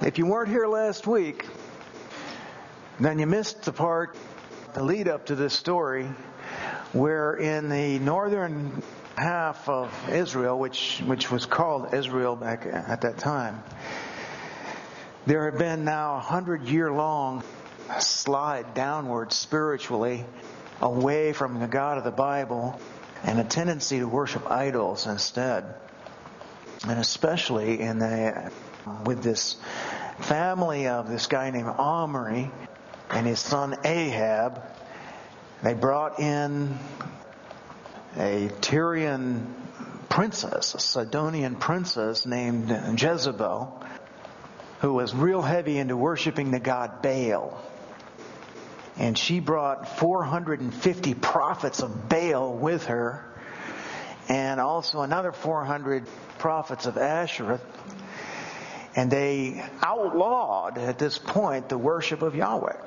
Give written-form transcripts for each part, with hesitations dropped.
If you weren't here last week, then you missed the lead up to this story, where in the northern half of Israel, which was called Israel back at that time, there had been now 100-year-long slide downward spiritually away from the God of the Bible and a tendency to worship idols instead. And especially with this family of this guy named Omri and his son Ahab, they brought in a Tyrian princess, a Sidonian princess named Jezebel, who was real heavy into worshiping the god Baal. And she brought 450 prophets of Baal with her, and also another 400 prophets of Asherah. And they outlawed at this point the worship of Yahweh.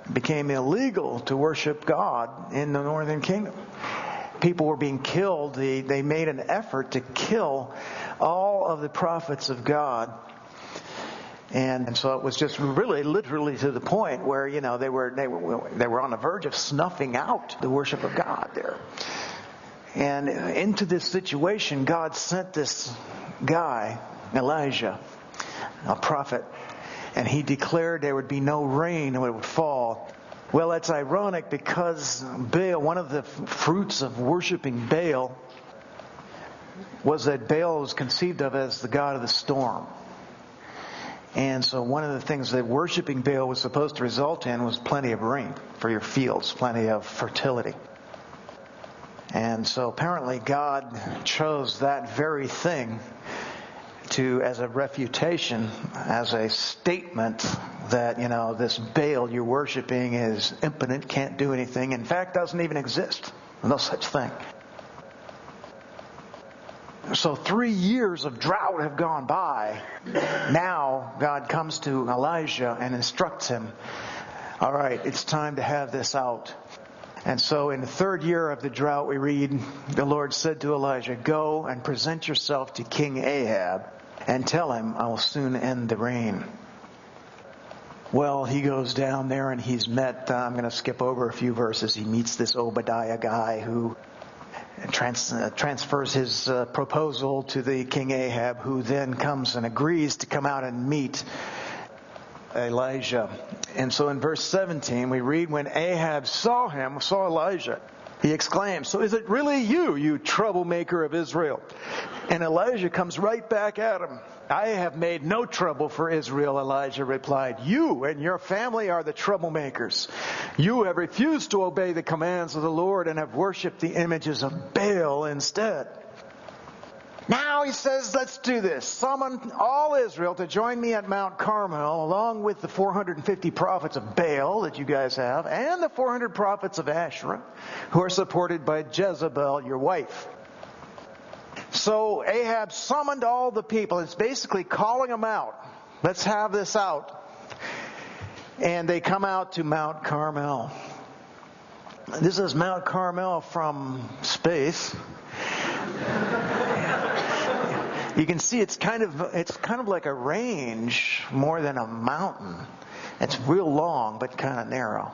It became illegal to worship God in the northern kingdom. People were being killed. They made an effort to kill all of the prophets of God. And so it was just really literally to the point where, they were on the verge of snuffing out the worship of God there. And into this situation, God sent this guy, Elijah, a prophet, and he declared there would be no rain when it would fall. Well, that's ironic because Baal, one of the fruits of worshiping Baal, was that Baal was conceived of as the god of the storm. And so one of the things that worshiping Baal was supposed to result in was plenty of rain for your fields, plenty of fertility. And so apparently God chose that very thing as a refutation, as a statement that, this Baal you're worshiping is impotent, can't do anything, in fact doesn't even exist. No such thing. So 3 years of drought have gone by. Now God comes to Elijah and instructs him, all right, it's time to have this out. And so in the 3rd year of the drought, we read, the Lord said to Elijah, go and present yourself to King Ahab and tell him I will soon end the rain. Well, he goes down there and he's met, I'm going to skip over a few verses, he meets this Obadiah guy who transfers his proposal to the King Ahab, who then comes and agrees to come out and meet Elijah. And so in verse 17 we read, when Ahab saw Elijah, he exclaimed, so is it really you troublemaker of Israel? And Elijah comes right back at him. I have made no trouble for Israel, Elijah replied. You and your family are the troublemakers. You have refused to obey the commands of the Lord and have worshipped the images of Baal instead. Now he says, let's do this. Summon all Israel to join me at Mount Carmel, along with the 450 prophets of Baal that you guys have, and the 400 prophets of Asherah, who are supported by Jezebel, your wife. So Ahab summoned all the people. It's basically calling them out. Let's have this out. And they come out to Mount Carmel. This is Mount Carmel from space. You can see it's kind of like a range more than a mountain. It's real long but kind of narrow.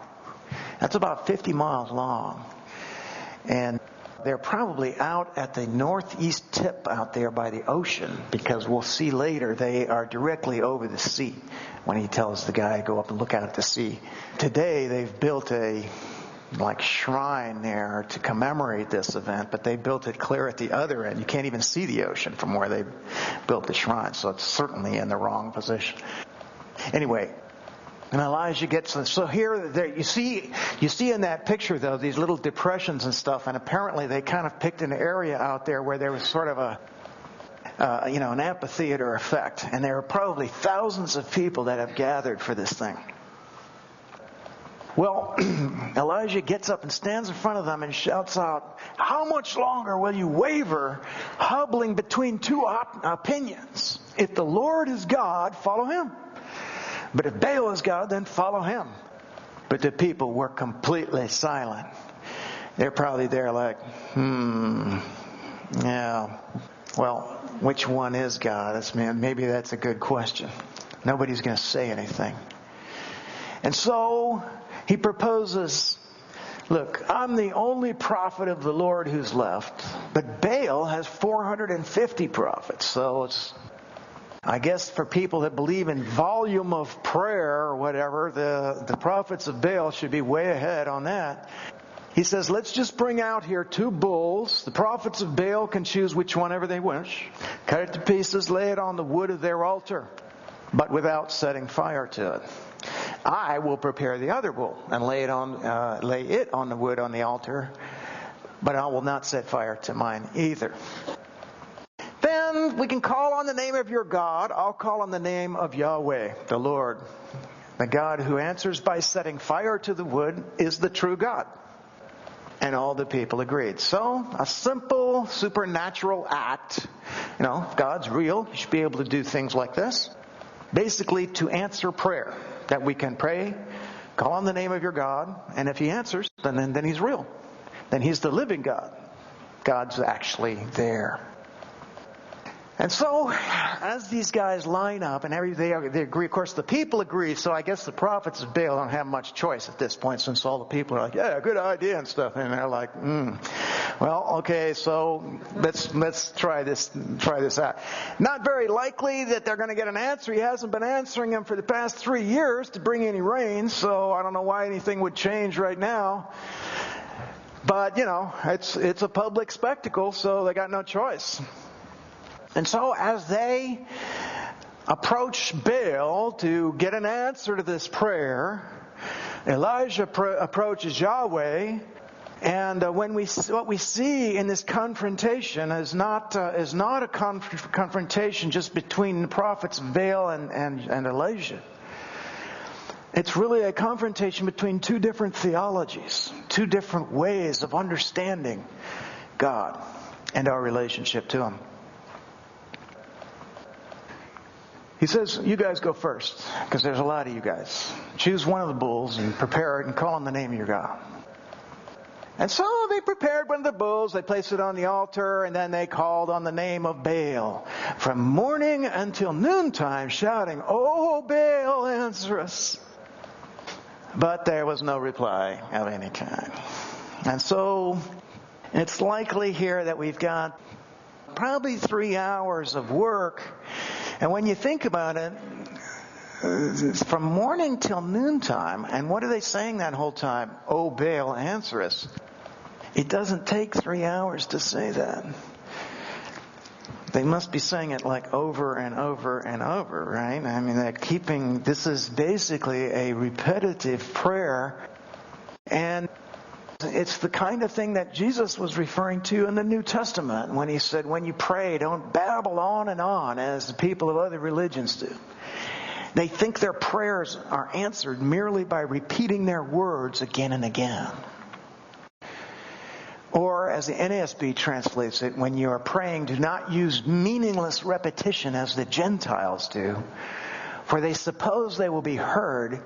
That's about 50 miles long. And they're probably out at the northeast tip out there by the ocean, because we'll see later they are directly over the sea when he tells the guy to go up and look out at the sea. Today they've built a shrine there to commemorate this event, but they built it clear at the other end. You can't even see the ocean from where they built the shrine, so it's certainly in the wrong position. Anyway, and Elijah gets them. So there you see in that picture though these little depressions and stuff, and apparently they kind of picked an area out there where there was sort of an amphitheater effect, and there are probably thousands of people that have gathered for this thing. Well, Elijah gets up and stands in front of them and shouts out, how much longer will you waver, hobbling between two opinions? If the Lord is God, follow him. But if Baal is God, then follow him. But the people were completely silent. They're probably there like, yeah, well, which one is God? Maybe that's a good question. Nobody's going to say anything. And so he proposes, look, I'm the only prophet of the Lord who's left, but Baal has 450 prophets. So it's, I guess for people that believe in volume of prayer or whatever, the prophets of Baal should be way ahead on that. He says, let's just bring out here 2 bulls. The prophets of Baal can choose which one ever they wish. Cut it to pieces, lay it on the wood of their altar, but without setting fire to it. I will prepare the other bull and lay it on the wood on the altar, but I will not set fire to mine either. Then we can call on the name of your God. I'll call on the name of Yahweh, the Lord. The God who answers by setting fire to the wood is the true God. And all the people agreed. So, a simple supernatural act. If God's real, He should be able to do things like this. Basically, to answer prayer. That we can pray, call on the name of your God, and if He answers, then He's real. Then He's the living God. God's actually there. And so, as these guys line up, and they agree, of course the people agree, so I guess the prophets of Baal don't have much choice at this point, since all the people are like, yeah, good idea and stuff, and they're like, well, okay, so let's try this out. Not very likely that they're going to get an answer. He hasn't been answering them for the past 3 years to bring any rain, so I don't know why anything would change right now. But, it's a public spectacle, so they got no choice. And so as they approach Baal to get an answer to this prayer, Elijah approaches Yahweh, and what we see in this confrontation is not a confrontation just between the prophets of Baal and Elijah. It's really a confrontation between 2 different theologies, 2 different ways of understanding God and our relationship to Him. He says, you guys go first, because there's a lot of you guys. Choose one of the bulls and prepare it and call on the name of your God. And so they prepared one of the bulls, they placed it on the altar, and then they called on the name of Baal. From morning until noontime, shouting, "Oh, Baal, answer us." But there was no reply of any kind. And so it's likely here that we've got probably 3 hours of work. And when you think about it, from morning till noontime, and what are they saying that whole time? "Oh, Baal, answer us." It doesn't take 3 hours to say that. They must be saying it like over and over and over, right? I mean, this is basically a repetitive prayer. And it's the kind of thing that Jesus was referring to in the New Testament when He said, when you pray, don't babble on and on as the people of other religions do. They think their prayers are answered merely by repeating their words again and again. Or, as the NASB translates it, when you are praying, do not use meaningless repetition as the Gentiles do, for they suppose they will be heard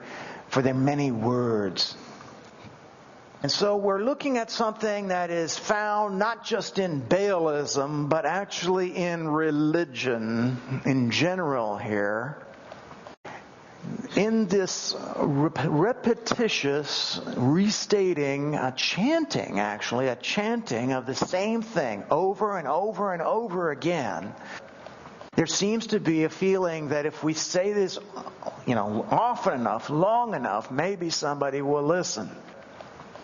for their many words. And so we're looking at something that is found not just in Baalism, but actually in religion in general here. In this repetitious restating, a chanting of the same thing over and over and over again, there seems to be a feeling that if we say this, often enough, long enough, maybe somebody will listen.